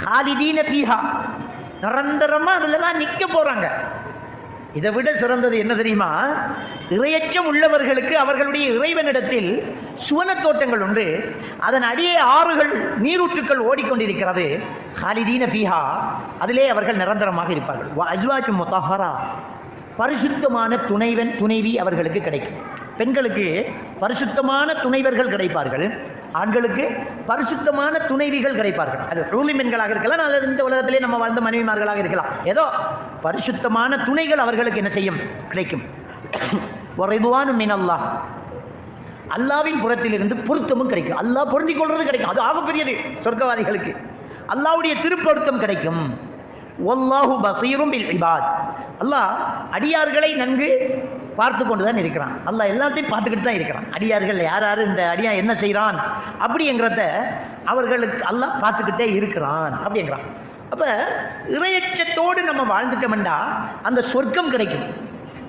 ஹாலிதீன ஃபீஹா, நிரந்தரமா அதுல தான் நிக்க போறாங்க. இதை விட சிறந்தது என்ன தெரியுமா? இறையச்சம் உள்ளவர்களுக்கு அவர்களுடைய இறைவனிடத்தில் சுவன தோட்டங்கள் உண்டு, அதன் அடியே ஆறுகள் நீரூற்றுக்கள் ஓடிக்கொண்டிருக்கிறது. ஹாலிதீன ஃபீஹா, அதிலே அவர்கள் நிரந்தரமாக இருப்பார்கள். அஸ்வாஜு முத்தஹரா, பரிசுத்தமான துணைவன் துணைவி அவர்களுக்கு கிடைக்கும். பெண்களுக்கு பரிசுத்தமான துணைவர்கள் கிடைப்பார்கள், ஆண்களுக்கு பரிசுத்தமான துணைவிகள் கிடைப்பார்கள். அது ரூலி பெண்களாக இருக்கலாம், அல்லது இந்த உலகத்திலே நம்ம வாழ்ந்த மனைவிமார்களாக இருக்கலாம். ஏதோ பரிசுத்தமான துணைகள் அவர்களுக்கு என்ன செய்யும்? கிடைக்கும். வரிதுவானு மினல்லாஹ், அல்லாவின் புறத்திலிருந்து பொருத்தமும் கிடைக்கும். அல்லாஹ் பொருந்திக் கொள்வது கிடைக்கும். அது ஆகப்பெரியது சொர்க்கவாதிகளுக்கு. அல்லாஹ்வுடைய திருப்பொருத்தம் கிடைக்கும். வல்லாஹு பஸீரும் பில் இபாத், அல்லாஹ் அடியார்களை நன்கு பார்த்து கொண்டு தான் இருக்கிறான். அல்லாஹ் எல்லாத்தையும் பார்த்துக்கிட்டு தான் இருக்கிறான். அடியார்கள் யார் யார், இந்த அடியா என்ன செய்கிறான் அப்படிங்கிறத அவர்களுக்கு அல்லாஹ் பார்த்துக்கிட்டே இருக்கிறான் அப்படிங்கிறான். அப்போ இறையச்சத்தோடு நம்ம வாழ்ந்துட்டோம்னா அந்த சொர்க்கம் கிடைக்கும்.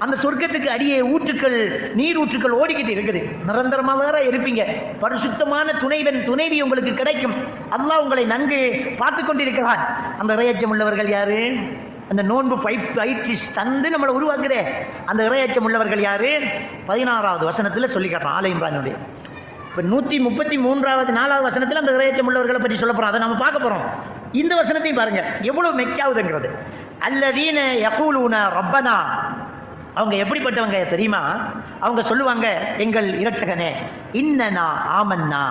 அந்த சொர்க்கத்துக்கு அடியே ஊற்றுக்கள் நீரூற்றுக்கள் ஓடிக்கிட்டு இருக்குது. நிரந்தரமாக வேற இருப்பீங்க. பரிசுத்தமான துணைவன் துணைவி உங்களுக்கு கிடைக்கும். அல்லாஹ் உங்களை நன்கு பார்த்து கொண்டிருக்கிறான். அந்த இறையச்சம் உள்ளவர்கள் யாரு? அந்த நோன்பு பயிற்சி தந்து நம்மளை உருவாக்குதே அந்த இறையச்சம் உள்ளவர்கள் யாரு? 16வது வசனத்தில் சொல்லி காட்டுறான் ஆல இம்ரானுடைய. இப்போ 133வது 4வது வசனத்தில் அந்த இறையச்சம் உள்ளவர்களை பற்றி சொல்ல போகிறோம். அதை நம்ம பார்க்க போகிறோம். இந்த வசனத்தையும் பாருங்க எவ்வளோ மெச்சாகுதுங்கிறது. அல்லதீன யகூலூன ரப்பனா, அவங்க எப்படிப்பட்டவங்க தெரியுமா? அவங்க சொல்லுவாங்க, எங்கள் இரட்சகனே, இன்னனா ஆமன்னா,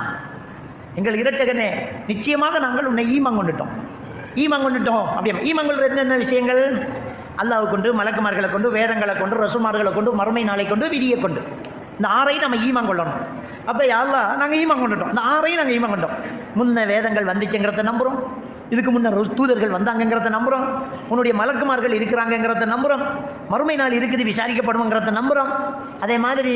எங்கள் இரட்சகனே நிச்சயமாக நாங்கள் உன்னை ஈமாங்கொண்டுட்டோம். ஈமாங்கொண்டுட்டோம் அப்படியே. ஈமாங்கொள்றது என்னென்ன விஷயங்கள்? அல்லாஹ்வை கொண்டு, மலக்குமார்களை கொண்டு, வேதங்களை கொண்டு, ரசூல்மார்களை கொண்டு, மறுமை நாளை கொண்டு, விதியை கொண்டு, இந்த 6ஐயும் நம்ம ஈமாங்கொள்ளணும். அப்போ அல்லாஹ் நாங்கள் ஈமாங்கொண்டுட்டோம், இந்த 6ஐயும் நாங்கள் ஈமாங்கொண்டோம். முன்ன வேதங்கள் வந்துச்சுங்கிறத நம்புகிறோம், இதுக்கு முன்ன தூதர்கள் வந்தாங்கிறத நம்புகிறோம், உன்னுடைய மலக்குமார்கள் இருக்கிறாங்கிறத நம்புகிறோம், மறுமை நாள் இருக்குது விசாரிக்கப்படுவோங்கிறத நம்புகிறோம். அதே மாதிரி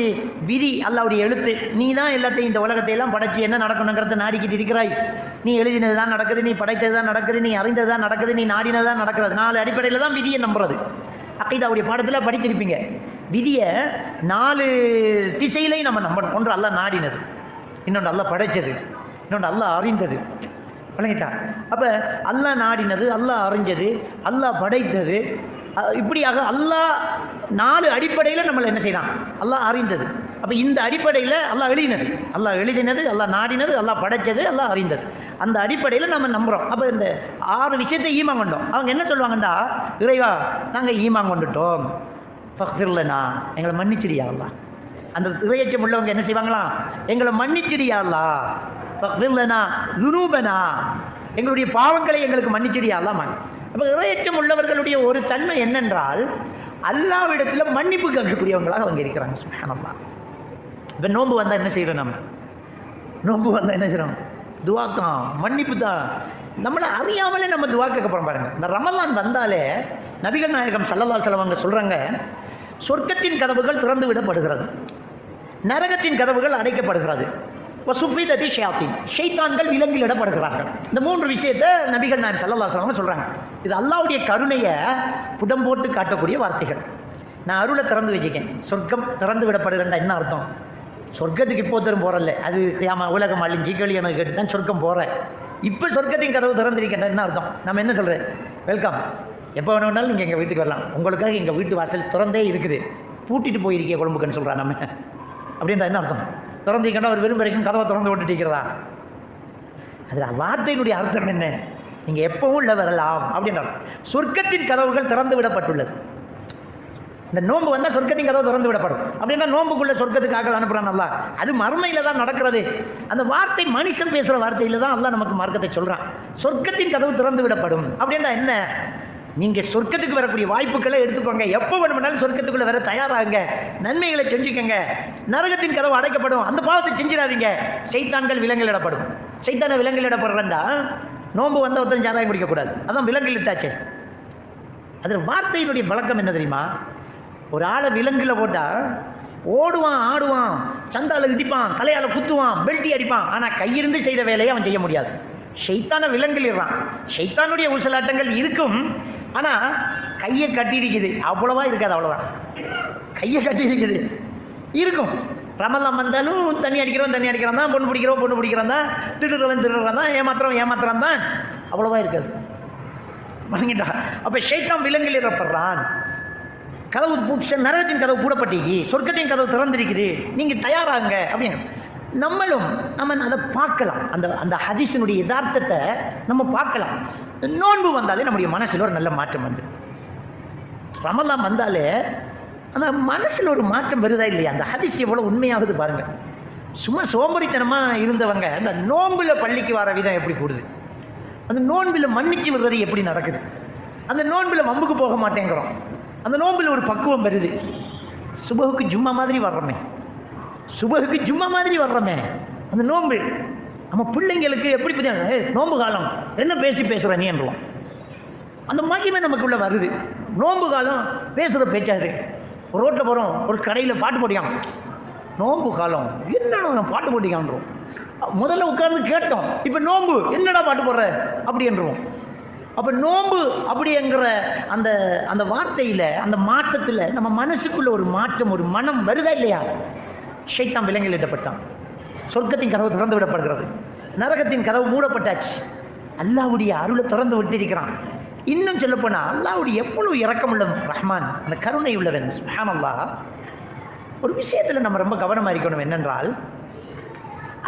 விதி, அல்லாஹ்வுடைய எழுத்து, நீ தான் எல்லாத்தையும் இந்த உலகத்தை எல்லாம் படைச்சி என்ன நடக்கணுங்கிறத நாடிக்கிட்டு இருக்கிறாய். நீ எழுதினது தான் நடக்குது, நீ படைத்தது தான் நடக்குது, நீ அறிந்தது தான் நடக்குது, நீ நாடினது தான் நடக்கிறது. 4 அடிப்படையில் தான் விதியை நம்புறது. அக்கீதாவுடைய பாடத்தில் படிச்சிருப்பீங்க. விதியை 4 திசையிலையும் நம்ம நம்பணும். ஒன்று அல்லாஹ் நாடினது, இன்னொன்று அல்லாஹ் படைச்சது, இன்னொன்று அல்லாஹ் அறிந்தது. வழங்கிட்டான். அப்போ அல்லாஹ் நாடினது, அல்லாஹ் அறிஞ்சது, அல்லாஹ் படைத்தது, இப்படியாக அல்லாஹ் 4 அடிப்படையில் நம்மளை என்ன செய்யலாம்? அல்லாஹ் அறிந்தது. அப்போ இந்த அடிப்படையில் அல்லாஹ் எழுதினது, அல்லாஹ் எழுதினது, அல்லாஹ் நாடினது, அல்லாஹ் படைச்சது, அல்லாஹ் அறிந்தது. அந்த அடிப்படையில் நம்ம நம்புகிறோம். அப்போ இந்த 6 விஷயத்தை ஈமாங்கொண்டோம். அவங்க என்ன சொல்லுவாங்கண்டா, இறைவா நாங்கள் ஈமாங்கொண்டுட்டோம், ஃபக்ஃபிர்லனா, எங்களை மன்னிச்சிடியா அல்லாஹ். அந்த இறையச்சம் உள்ளவங்க என்ன செய்வாங்களாம்? எங்களை மன்னிச்சிடியா அல்லாஹ், ஃபக்ஃபிர்லனா துனூபனா, எங்களுடைய பாவங்களை எங்களுக்கு மன்னிச்சிடியா அல்லாஹ். அப்போ இறையச்சம் உள்ளவர்களுடைய ஒரு தன்மை என்னென்றால், அல்லாஹ்விடத்தில் மன்னிப்பு கேட்கக்கூடியவங்களாக அவங்க இருக்கிறாங்க. சுப்ஹானல்லாஹ். இப்போ நோன்பு வந்தால் என்ன செய்கிறோம்? நம்ம நோன்பு வந்தால் என்ன செய்கிறோம்? துவா தான், மன்னிப்பு தான். நம்மளை அறியாமலே நம்ம துவா கேட்க போகிறோம் பாருங்க. இந்த ரமலான் வந்தாலே நபிகள் நாயகம் ஸல்லல்லாஹு அலைஹி வஸல்லம் அவங்க சொல்கிறாங்க, சொர்க்கத்தின் கதவுகள் திறந்து விடப்படுகிறது, நரகத்தின் கதவுகள் அடைக்கப்படுகிறது, வசுஃபிததி ஷயாத்தீன், ஷைத்தான்கள் விலங்கிலிடப்படுகிறார்கள். இந்த 3 விஷயத்தை நபிகள் நாயகம் ஸல்லல்லாஹு அலைஹி வஸல்லம் சொல்கிறாங்க. இது அல்லாஹ்வுடைய கருணையை புடம் போட்டு காட்டக்கூடிய வார்த்தைகள். நான் அருளை திறந்து வச்சுக்கேன், சொர்க்கம் திறந்து விடப்படுகிறேன்டா என்ன அர்த்தம்? சொர்க்கத்துக்கு இப்போ தரும் போகிறல்ல, அது உலகம் அழிஞ்சி எனக்கு கேட்டு தான் சொர்க்கம் போகிறேன். இப்போ சொர்க்கத்தின் கதவு திறந்திருக்கேன் என்ன அர்த்தம்? நம்ம என்ன சொல்கிறேன்? வெல்கம், எப்போ வேணும்னாலும் நீங்கள் எங்கள் வீட்டுக்கு வரலாம், உங்களுக்காக எங்கள் வீட்டு வாசல் திறந்தே இருக்குது, பூட்டிட்டு போயிருக்கே கொழும்புக்குன்னு சொல்கிறா நம்ம. அப்படின்ற என்ன அர்த்தம்? திறந்திருக்கேன்னா ஒரு விரும்ப வரைக்கும் கதவை திறந்து விட்டுட்டிருக்கிறதா? அதில் வார்த்தையினுடைய அர்த்தம் என்ன? நீங்கள் எப்பவும் உள்ள வரலாம் அப்படின்ற. சொர்க்கத்தின் கதவுகள் திறந்து விடப்பட்டுள்ளது. இந்த நோன்பு வந்தால் சொர்க்கத்தின் கதவு திறந்து விடப்படும். அப்படின்னா நோன்புக்குள்ளே சொர்க்கத்துக்கு ஆக்கள் அனுப்புகிறான் அல்லாஹ். அது மறுமையில் தான் நடக்கிறது. அந்த வார்த்தை மனுஷன் பேசுகிற வார்த்தையில் தான் அல்லாஹ் நமக்கு மார்க்கத்தை சொல்கிறான். சொர்க்கத்தின் கதவு திறந்து விடப்படும் அப்படின்னா என்ன? நீங்கள் சொர்க்கத்துக்கு வரக்கூடிய வாய்ப்புகளை எடுத்துக்கோங்க, எப்போ வேணும்னாலும் சொர்க்கத்துக்குள்ளே வர தயாராகுங்க, நன்மைகளை செஞ்சுக்கோங்க. நரகத்தின் கதவு அடைக்கப்படும், அந்த பாவத்தை செஞ்சிடாதீங்க. சைத்தான்கள் விலங்கிலிடப்படும். சைத்தான விலங்கிலிடப்படுறா நோன்பு வந்த ஒருத்தன் சாராயம் குடிக்கக்கூடாது, அதான் விலங்கில் இட்டாச்சு. அதில் வார்த்தையினுடைய வழக்கம் என்ன தெரியுமா? ஒரு ஆளை விலங்கில் போட்டால் ஓடுவான், ஆடுவான், சந்தால இடிப்பான், தலையால் குத்துவான், பெல்ட்டி அடிப்பான், ஆனால் கையிருந்து செய்கிற வேலையை அவன் செய்ய முடியாது. ஷைத்தான விலங்கிலிடுறான். ஷைத்தானுடைய ஊசலாட்டங்கள் இருக்கும், ஆனால் கையை கட்டியிருக்குது அவ்வளவா இருக்காது, அவ்வளோதான். கையை கட்டியிருக்குது இருக்கும். ரமலான் வந்தாலும் தண்ணி அடிக்கிறான் தான், பொண்ணு பிடிக்கிறான் தான், திருடுறவன் தான், ஏமாத்துறான் தான், அவ்வளோவா இருக்காது. வாங்கிட்டா. அப்போ ஷைத்தான் விலங்கில் இடப்படுறான். கதவு நரகத்தின் கதவு பூடப்பட்டீங்க, சொர்க்கத்தின் கதவு திறந்திருக்குது, நீங்கள் தயாராகுங்க அப்படின்னு. நம்மளும் நம்ம அதை பார்க்கலாம். அந்த அந்த ஹதீஸினுடைய யதார்த்தத்தை நம்ம பார்க்கலாம். நோன்பு வந்தாலே நம்முடைய மனசில் ஒரு நல்ல மாற்றம் வந்து, ரமலான் வந்தாலே அந்த மனசில் ஒரு மாற்றம் வருதா இல்லையா? அந்த ஹதீஸ் எவ்வளோ உண்மையாகுது பாருங்கள். சும்மா சோம்பரித்தனமாக இருந்தவங்க அந்த நோன்பில் பள்ளிக்கு வர விதம் எப்படி கூடுது, அந்த நோன்பில் மன்னிச்சு விடுறது எப்படி நடக்குது, அந்த நோன்பில் வம்புக்கு போக மாட்டேங்கிறோம், அந்த நோன்பில் ஒரு பக்குவம் வருது. சுபகுக்கு ஜும்மா மாதிரி வர்றோமே, சுபகுக்கு ஜும்மா மாதிரி வர்றோமே, அந்த நோன்பு நம்ம பிள்ளைங்களுக்கு எப்படி பற்றி நோன்பு காலம் என்ன பேசுகிற நீ என்றுவோம். அந்த மகிமை நமக்குள்ளே வருது. நோன்பு காலம் பேசுகிற பேச்சாரு. ஒரு ரோட்டில் போகிறோம், ஒரு கடையில் பாட்டு போட்டியான், நோன்பு காலம் என்னடா பாட்டு போட்டிக்கான்றோம். முதல்ல உட்கார்ந்து கேட்டோம், இப்போ நோன்பு என்னடா பாட்டு போடுற அப்படி என்றுவோம். அப்போ நோன்பு அப்படிங்கிற அந்த அந்த வார்த்தையில், அந்த மாசத்தில் நம்ம மனசுக்குள்ள ஒரு மாற்றம், ஒரு மனம் வருதா இல்லையா? ஷைத்தான் விலங்கில் இடப்பட்டான். சொர்க்கத்தின் கதவு திறந்து விடப்படுகிறது, நரகத்தின் கதவு மூடப்பட்டாச்சு. அல்லாஹ்வுடைய அருளை திறந்து விட்டிருக்கிறான். இன்னும் சொல்லப்போனால் அல்லாஹ்வுடைய எவ்வளவு இரக்கமுள்ளவன் ரஹ்மான், அந்த கருணை உள்ளவன் சுப்ஹானல்லாஹ். ஒரு விஷயத்தில் நம்ம ரொம்ப கவனமாக இருக்கணும். என்னென்றால்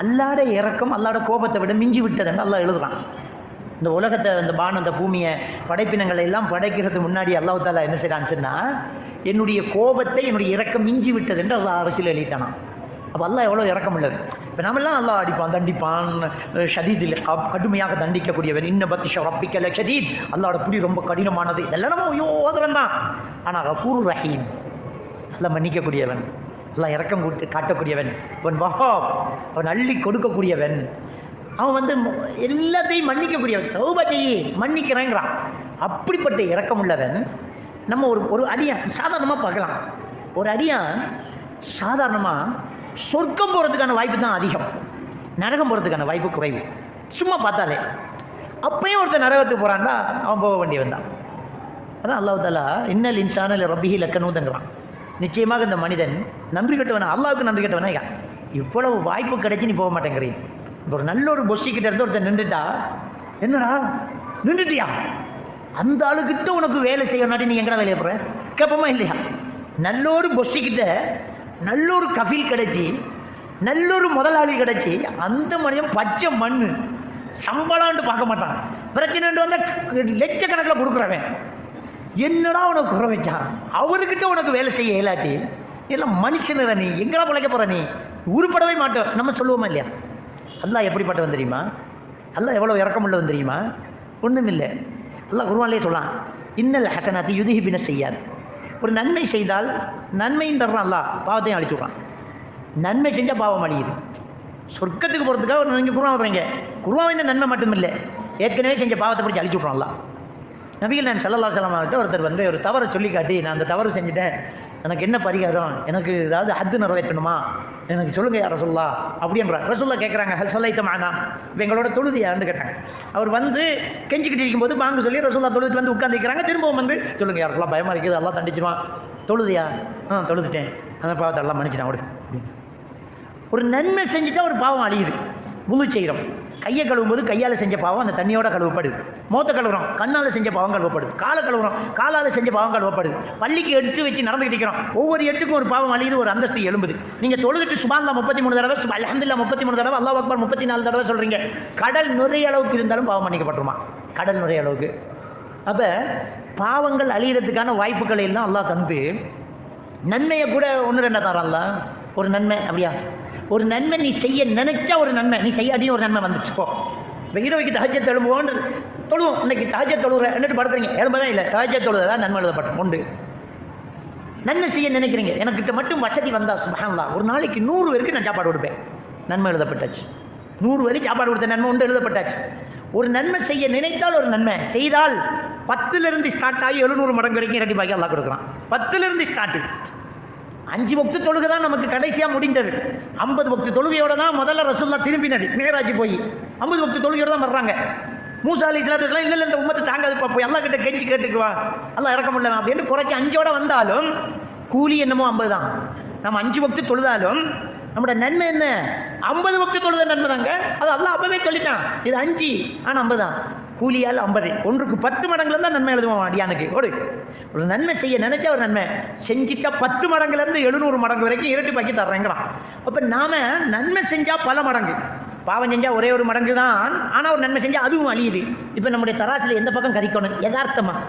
அல்லாட இறக்கம் அல்லாட கோபத்தை விட மிஞ்சி விட்டதுன்னு அல்லாஹ் எழுதுறான். இந்த உலகத்தை, இந்த பானம், இந்த பூமியை, படைப்பினங்களை எல்லாம் படைக்கிறதுக்கு முன்னாடி அல்லாஹ் தாலா என்ன செய்யறான்னு சொன்னால், என்னுடைய கோபத்தை என்னுடைய இறக்கம் மிஞ்சி விட்டது என்று அல்லாஹ் அரசியல் எழுதிட்டானா. அப்போ அல்லாஹ் எவ்வளோ இறக்கம் உள்ளது. இப்போ நம்மெல்லாம் அல்லாஹ் அடிப்பான், தண்டிப்பான், ஷதீதில் கடுமையாக தண்டிக்கக்கூடியவன். இன்ன பத்திஷ ரப்பிக்கல ஷதீத், அல்லாஹோட புடி ரொம்ப கடினமானது. இதெல்லாம் நம்ம ஐயோ ஓதுறன் தான். ஆனால் கஃபூர் ரஹீம், அல்லாஹ் மன்னிக்கக்கூடியவன், அல்லாஹ் இறக்கம் கொடுத்து காட்டக்கூடியவன், அவன் வஹாப், அவன் அள்ளி கொடுக்கக்கூடியவன், அவன் வந்து எல்லாத்தையும் மன்னிக்கக்கூடியவன். தௌபா செய்யி மன்னிக்கிறேங்கிறான். அப்படிப்பட்ட இரக்கம் உள்ளவன். நம்ம ஒரு அடியான் சாதாரணமாக பார்க்கலாம். ஒரு அடியான் சாதாரணமாக சொர்க்கம் போகிறதுக்கான வாய்ப்பு தான் அதிகம், நரகம் போகிறதுக்கான வாய்ப்பு குறைவு. சும்மா பார்த்தாலே அப்பயும் ஒருத்தர் நரகத்துக்கு போகிறான்னா அவன் போக வேண்டியவன் தான். அதான் அல்லாஹ் தாலா இன்னல் இன்சான ரப்பிஹி லக்கனூதங்கிறான். நிச்சயமாக இந்த மனிதன் நன்றி கட்டவனா, அல்லாஹ்வுக்கு நன்றி கட்டவனா. இவ்வளவு வாய்ப்பு கிடைச்சி நீ போக மாட்டேங்கிறீங்க. இப்போ ஒரு நல்ல ஒரு பொஸ்ஸிக்கிட்ட இருந்து ஒருத்தர் நின்றுட்டா, என்னடா நின்றுட்டியா, அந்த ஆளுக்கிட்ட உனக்கு வேலை செய்யணாட்டி நீ எங்கடா வேலையை போகிற கேட்போமா இல்லையா? நல்லொரு பொஸ்ஸிக்கிட்ட நல்லொரு கஃபீல் கிடைச்சி, நல்லொரு முதலாளி கிடைச்சி, அந்த மனிதன் பச்சை மண் சம்பளம்னு பார்க்க மாட்டான். பிரச்சனைட்டு வந்தால் லட்சக்கணக்கில் கொடுக்குறவன் என்னடா உனக்கு குறை வச்சான், அவர்கிட்ட உனக்கு வேலை செய்ய இயலாட்டி எல்லாம் மனுஷனுற நீ எங்கடா பிழைக்க போகிற, நீ உருப்படவே மாட்டோம் நம்ம சொல்லுவோமா இல்லையா? அல்லாஹ் எப்படிப்பட்டவன் தெரியுமா? அல்லாஹ் எவ்வளோ இறக்கமுள்ளவன் தெரியுமா? ஒன்றும் இல்லை. அல்லாஹ் குர்ஆனிலே சொல்லலாம், இன்னல் ஹசனாத்தி யுதிஹிபின செய்யாது. ஒரு நன்மை செய்தால் நன்மையும் தர்றான், அல்லாஹ் பாவத்தையும் அழிச்சு விட்றான். நன்மை செஞ்சால் பாவம் அழியுது. சொர்க்கத்துக்கு போகிறதுக்காக ஒரு நீங்கள் குர்ஆன் ஓதுறீங்க, குர்ஆன் இந்த நன்மை மட்டும் இல்லை, ஏற்கனவே செஞ்ச பாவத்தை பிடிச்சி அழிச்சு விட்றான் அல்லாஹ். நபிகள் நாயகம் ஸல்லல்லாஹு அலைஹி வஸல்லம் ஒருத்தர் வந்து ஒரு தவறை சொல்லி காட்டி, நான் அந்த தவறு செஞ்சுட்டேன், எனக்கு என்ன பரிகாரம், எனக்கு ஏதாவது ஹத்து நிறைவேற்றணுமா, எனக்கு சொல்லுங்கள் யார் ரசூலுல்லாஹ் அப்படின்றார். ரசூலுல்லாஹ் கேட்குறாங்க, ஹல் ஸல்லைத மஅனா, எங்களோட தொழுதியான்னு கேட்டாங்க. அவர் வந்து கெஞ்சிக்கிட்டு இருக்கும்போது பாங்கு சொல்லி ரசூலுல்லாஹ் தொழுதுட்டு வந்து உட்காந்துக்கிறாங்க. திரும்பவும் வந்து சொல்லுங்கள் யார் ரசூலுல்லாஹ், பயமாக இருக்குது, அல்லாஹ் தண்டிச்சிருவான். தொழுதியா? தொழுதுட்டேன், அந்த பாவத்தை எல்லாம் மன்னிச்சிட்டான் விடு. ஒரு நன்மை செஞ்சுட்டா ஒரு பாவம் அழியுது. முழு செய்கிறோம், கையை கழுவும் போது கையால் செஞ்ச பாவம் அந்த தண்ணியோட கழுவப்படுது. மோத்த கழுவுறோம், கண்ணால் செஞ்ச பாவம் கழுவப்படுது. காலை கழுவுறோம், காலால் செஞ்ச பாவம் கழுவப்படுது. பள்ளிக்கு எடுத்து வச்சு நடந்துக்கிட்டு இருக்கிறோம், ஒவ்வொரு எட்டுக்கும் ஒரு பாவம் அழியுது, ஒரு அந்தஸ்து எழும்புது. நீங்கள் தொழுதுட்டு சுப்ஹானல்லாஹ் 33 தடவை, அல்ஹம்துலில்லாஹ் 33 தடவை, அல்லாஹ் அக்பர் 34 தடவை சொல்கிறீங்க. கடல் நுரைய அளவுக்கு இருந்தாலும் பாவம் மன்னிக்கப்பட்டுருமா? கடல் நுரைய அளவுக்கு. அப்போ பாவங்கள் அழிகிறதுக்கான வாய்ப்புகளை எல்லாம் அல்லாஹ் தந்து, நன்மையை கூட ஒன்று ரெண்டா தரான் அல்லாஹ். ஒரு நன்மை அப்படியா, ஒரு நன்மை நீ செய்ய நினைச்சா ஒரு நன்மை, நீ செய்யாட்டியும் ஒரு நன்மை வந்துச்சுக்கோ. இப்போ இரவைக்கு தஹஜ்ஜத் எழும்புவோன்னு தொழுவோம், இன்னைக்கு தஹஜ்ஜத் தொழுகிற என்னட்டு படுத்துறீங்க, எழும்பதான் இல்லை, தஹஜ்ஜத் தொழுதான் நன்மை எழுதப்பட்டோம் உண்டு. நன்மை செய்ய நினைக்கிறீங்க, எனக்கிட்ட மட்டும் வசதி வந்தால் சுப்ஹானல்லாஹ் ஒரு நாளைக்கு 100 பேருக்கு நான் சாப்பாடு கொடுப்பேன், நன்மை எழுதப்பட்டாச்சு. 100 பேருக்கு சாப்பாடு கொடுத்த நன்மை உண்டு, எழுதப்பட்டாச்சு. ஒரு நன்மை செய்ய நினைத்தால் ஒரு நன்மை செய்தால் 10லிருந்து ஸ்டார்ட் ஆகி 700 மடங்கு வரைக்கும் இரட்டிப்பாக்கி அல்லாஹ் கொடுக்குறான். 10லிருந்து ஸ்டார்ட். 5 வக்து தொழுகை தான் நமக்கு கடைசியாக முடிந்தது. 50 வக்து தொழுகையோட தான் முதல்ல ரசூலுல்லாஹ் திரும்பினது, மேராஜ் போய் 50 வக்து தொழுகையோட தான் வர்றாங்க. மூசா அலைஹிஸ்ஸலாத்து வஸலாம் இல்லை இந்த உம்மத்து தாங்காது, போய் அல்லாஹ் கிட்ட கெஞ்சி கேட்டுக்குவா, அல்லாஹ் இறக்க முடியல அப்படின்னு குறைச்சி 5ஓட வந்தாலும் கூலி என்னமோ 50 தான். நம்ம 5 வக்து தொழுதாலும் நம்மளோட நன்மை என்ன? 50 வக்து தொழுத நன்மை தாங்க. அது அல்லாஹ் அப்பவே சொல்லிட்டான், இது 5 ஆனால் 50 தான். கூலியால் 50, ஒன்றுக்கு 10 மடங்குல தான் நன்மை எழுதுவோம் அடியானுக்கு. ஒரு நன்மை செய்ய நினைச்சா ஒரு நன்மை செஞ்சுட்டா 10 மடங்குலேருந்து 700 மடங்கு வரைக்கும் இரட்டிப்பாக்கி தர்றேங்கிறான். அப்போ நாம நன்மை செஞ்சால் பல மடங்கு, பாவம் செஞ்சால் ஒரே ஒரு மடங்கு தான். ஆனால் ஒரு நன்மை செஞ்சால் அதுவும் அழியுது. இப்போ நம்முடைய தராசில் எந்த பக்கம் கறிக்கணும்? யதார்த்தமாக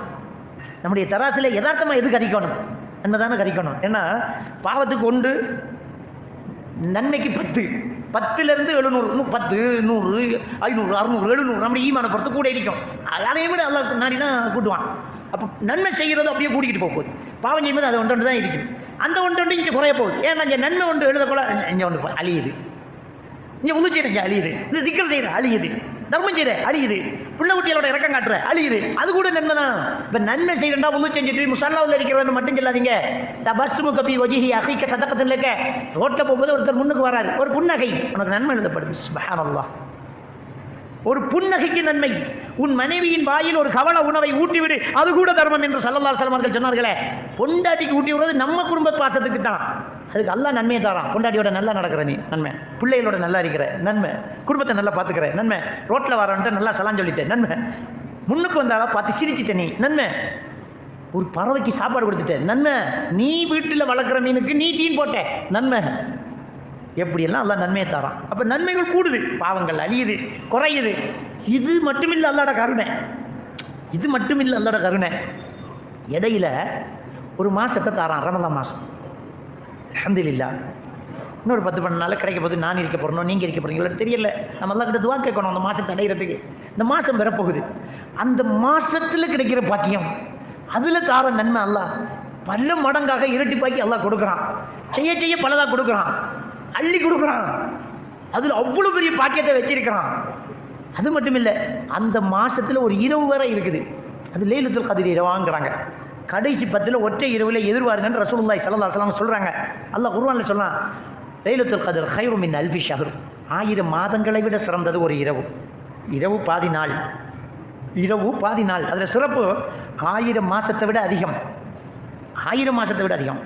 நம்முடைய தராசில் யதார்த்தமாக எது கறிக்கணும்? நன்மை தானே கறிக்கணும். ஏன்னா பாவத்துக்கு 1, நன்மைக்கு 10, 10லேருந்து 700, 10, 100, 500, 600, 700 நம்முடைய ஈமான பொறுத்து கூட இருக்கும். அதையும் விட அல்லா நாடினா கூட்டுவான். அப்போ நன்மை செய்கிறது அப்படியே கூட்டிகிட்டு போக போகுது. பாவம் செய்யும்போது அது ஒன்று தான் இருக்குது. அந்த ஒன்று இங்கே குறைய போகுது. ஏன்னா இங்கே நன்மை ஒன்று எழுதக்கூட இங்கே ஒன்று அழியுது. இங்கே உது செய்கிற இங்கே அழியுது, இந்த திக்கல் செய்கிற அழியுது, தர்மம் செய்கிற அழியுது, பிள்ளை குட்டிகளோட இறக்கம் காட்டுற அழியுது. அது கூட நன்மை தான். இப்போ நன்மை செய்யறா உது செஞ்சுட்டு முசல்லாவில் இருக்கிறவங்க மட்டும் சொல்லாதீங்க. தபஸ்மு கபி வஜிஹி அஹீக சதகத்தில் இருக்க ரோட்டில் போகும்போது ஒருத்தர் முன்னுக்கு வராரு, ஒரு புன்னகை, உனக்கு நன்மை எழுதப்படுது. சுப்ஹானல்லாஹ். ஒரு புன்னகைக்கு நன்மை. உன் மனைவியின் வாயில் ஒரு கவள உணவை ஊட்டிவிடு, அது கூட தர்மம் என்று ஸல்லல்லாஹு அலைஹி வஸல்லம் சொன்னார்களே. பொண்டாட்டிக்கு ஊட்டி விடுறது நம்ம குடும்ப பாசத்துக்கு தான். அதுக்கு அல்லாஹ் நன்மையை தரான். பொண்டாட்டியோட நல்லா நடக்கிற நீ நன்மை, பிள்ளைகளோட நல்லா இருக்கிற நன்மை, குடும்பத்தை நல்லா பார்த்துக்கிற நன்மை, ரோட்டில் வரன்ட்டு நல்லா சலாம் சொல்லிட்டேன் நன்மை, முன்னுக்கு வந்தாலும் பார்த்து சிரிச்சிட்ட நீ நன்மை, ஒரு பறவைக்கு சாப்பாடு கொடுத்துட்ட நன்மை, நீ வீட்டில் வளர்க்குற மீனுக்கு நீ தீன் போட்ட நன்மை. எப்படியெல்லாம் அல்லாஹ் நன்மையை தரான். அப்போ நன்மைகள் கூடுது, பாவங்கள் அழியுது, குறையுது. இது மட்டுமில்லை அல்லாஹ்வோட கருணை, இது மட்டுமில்லை அல்லாஹ்வோட கருணை. இடையில ஒரு மாதத்தை தாரான், ரமலான் மாதம். அல்ஹம்துலில்லாஹ். இன்னொரு 10-12 நாள் கிடைக்க போது நான் இருக்க போகிறோம், நீங்கள் இருக்க போகிறீங்களோ தெரியல. நம்ம எல்லாம் கிட்ட துவா கேட்கணும் அந்த மாதத்தை அடைகிறதுக்கு. இந்த மாதம் வரப்போகுது, அந்த மாதத்தில் கிடைக்கிற பாக்கியம், அதில் தார நன்மை அல்லாஹ் பல மடங்காக இரட்டிப்பாக்கி அல்லாஹ் கொடுக்குறான். செய்ய செய்ய பலதாக கொடுக்குறான், அள்ளி கொடுக்குறான். அதில் அவ்வளோ பெரிய பாக்கியத்தை வச்சிருக்கிறான். அது மட்டும் இல்லை, அந்த மாதத்தில் ஒரு இரவு வேற இருக்குது, அது லைலத்துல் கத்ர் இரவாங்கிறாங்க. கடைசி 10 ஒற்றை இரவில் எதிர்வாருங்கன்னு ரசூலுல்லாஹி ஸல்லல்லாஹு அலைஹி வஸல்லம் சொல்கிறாங்க. அல்லாஹ் குர்ஆனில் சொல்றான், லைலத்துல் கத்ர் கைரு மின் அல்ஃபி ஷஹர், 1000 மாதங்களை விட சிறந்தது ஒரு இரவு. இரவு பாதி நாள், இரவு பாதி நாள். அதில் சிறப்பு 1000 மாதத்தை விட அதிகம், 1000 மாதத்தை விட அதிகம்.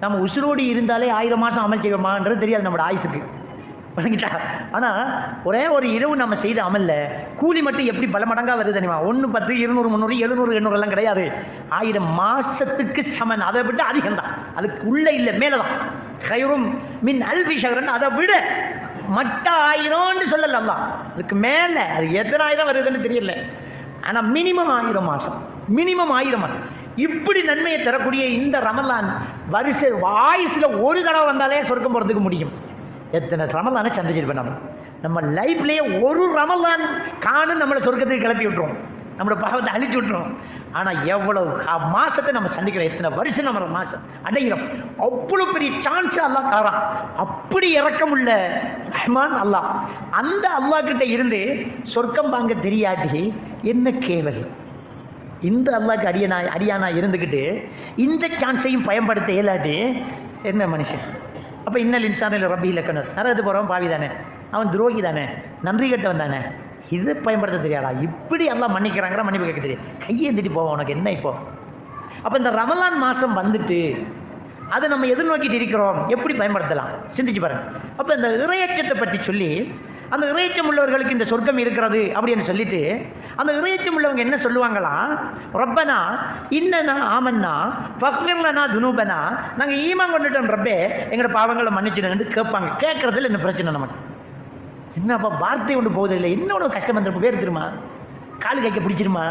நம்ம உசுரோடு இருந்தாலே 1000 மாதம் அமல் செய்வோமான்றது தெரியாது நம்மளோட ஆயுசுக்கு, வணங்கிட்டா. ஆனால் ஒரே ஒரு இரவு நம்ம செய்த அமல்ல கூலி மட்டும் எப்படி பல மடங்காக வருது தெரியுமா? 1, 10, 200, 300, 700, 800 எல்லாம் கிடையாது, 1000 மாதத்துக்கு சமன். அதை விட அதிகம் தான், அதுக்கு உள்ளே இல்லை, மேலே தான். கைரும் மின் அல்ஃபி ஷஹ்ரன், அதை விட மட்ட 1000ன்னு சொல்லலாம், அதுக்கு மேலே. அது எத்தனை 1000 வருதுன்னு தெரியல, ஆனால் மினிமம் 1000 மாதம், மினிமம் 1000. இப்படி நன்மையை தரக்கூடிய இந்த ரமலான் வருஷ ஆயுசில் ஒரு தடவை வந்தாலே சொர்க்கம் போகிறதுக்கு முடியும். எத்தனை ரமலானை சந்திச்சிருப்பேன் நம்ம லைஃப்லேயே. ஒரு ரமலான் காணும் நம்மளை சொர்க்கத்துக்கு கிளப்பி விட்டுரும், நம்மளோட பாவத்தை அழிச்சு விட்டுரும். ஆனால் எவ்வளவு மாதத்தை நம்ம சந்திக்கிறோம், எத்தனை வருஷம் நம்ம மாதம் அடைகிறோம். அவ்வளோ பெரிய சான்ஸ் அல்லாஹ் தரான். அப்படி இறக்கமுள்ள ரஹ்மான் அல்லாஹ். அந்த அல்லாஹ் கிட்ட இருந்து சொர்க்கம் வாங்க தெரியாட்டி என்ன கேவல். இந்த அல்லாஹ்க்கு அடியானா இருந்துக்கிட்டு இந்த சான்ஸையும் பயன்படுத்த இயலாட்டி என்ன மனுஷன்? அப்போ இன்னல் இன்சானில் ரப்பி இலக்கணர், நரகத்து போகிறவன் பாவி தானே, அவன் துரோகி தானே, நன்றி கட்டவன் தானே, இது பயன்படுத்த தெரியாதா? இப்படி எல்லாம் மன்னிக்கிறாங்கிற மன்னிப்பு கேட்க தெரியும், கையேந்திட்டு போவோம், உனக்கு என்ன இப்போ? அப்போ இந்த ரமலான் மாதம் வந்துட்டு அதை நம்ம எதிர்நோக்கிட்டு இருக்கிறோம், எப்படி பயன்படுத்தலாம் சிந்திச்சு பாருங்க. அப்போ இந்த இறையச்சத்தை பற்றி சொல்லி, அந்த இறையச்சம் உள்ளவர்களுக்கு இந்த சொர்க்கம் இருக்கிறது அப்படின்னு சொல்லிட்டு, அந்த இறையச்சம் உள்ளவங்க என்ன சொல்லுவாங்களாம், ரப்பனா இன்னனா ஆமன்னா ஃபக்ஃபிர்லனா துனூபனா, நாங்கள் ஈமான் கொண்டுட்டோம் ரப்பே, எங்களோட பாவங்களை மன்னிச்சிடுன்னு கேட்பாங்க. கேட்கறதுல என்ன பிரச்சனை நமக்கு? என்னப்பா வார்த்தை ஒன்று போகுது இல்லை, என்னோட கஷ்டம் வந்துருப்ப பேர் திருமா, காலு கைக்க பிடிச்சிருமா,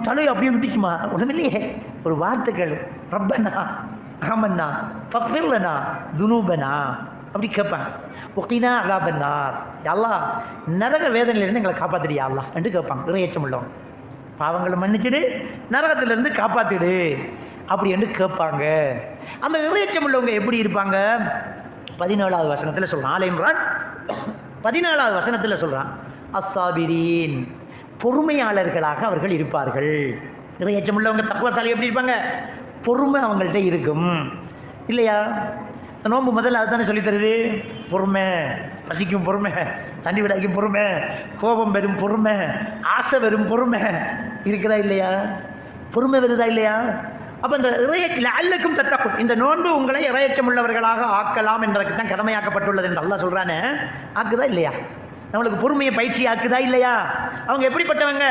தலையை அப்படியே விட்டுக்குமா, ஒன்றுமில்லையே. ஒரு வார்த்தை கேளு, ரப்பனா ஆமன்னா ஃபக்ஃபிர்லனா துனூபனா அப்படி கேட்பாங்க. ஒக்கினா அலாபன்னார், அல்லாஹ் நரக வேதனையிலேருந்து எங்களை காப்பாற்றிடு அல்லாஹ் என்று கேட்பாங்க. இறையச்சம் உள்ளவங்க பாவங்களை மன்னிச்சிடு, நரகத்திலேருந்து காப்பாற்றிடு அப்படி என்று கேட்பாங்க. அந்த இறையச்சம் உள்ளவங்க எப்படி இருப்பாங்க? 17வது வசனத்தில் சொல்கிறான், ஆல இம்ரான் 14வது வசனத்தில் சொல்கிறான், அஸ்ஸாபிரீன், பொறுமையாளர்களாக அவர்கள் இருப்பார்கள். இறையச்சம் உள்ளவங்க தக்குவசாலி எப்படி இருப்பாங்க? பொறுமை அவங்கள்ட்ட இருக்கும் இல்லையா? நோன்பு முதல்ல அதுதானே சொல்லித்தருது, பொறுமை, பசிக்கும் பொறுமை, தண்ணி விடாய்க்கும் பொறுமை, கோபம் வெறும் பொறுமை, ஆசை வெறும் பொறுமை இருக்குதா இல்லையா? பொறுமை வருதா இல்லையா? அப்போ இந்த இறையச்சம் அல்லக்கும் தத்தக்கும், இந்த நோன்பு உங்களை இறையச்சம் உள்ளவர்களாக ஆக்கலாம் என்பதற்கு தான் கடமையாக்கப்பட்டுள்ளது என்று அல்லாஹ் சொல்கிறானே, ஆக்குதா இல்லையா? நம்மளுக்கு பொறுமையை பயிற்சி ஆக்குதா இல்லையா? அவங்க எப்படிப்பட்டவங்க?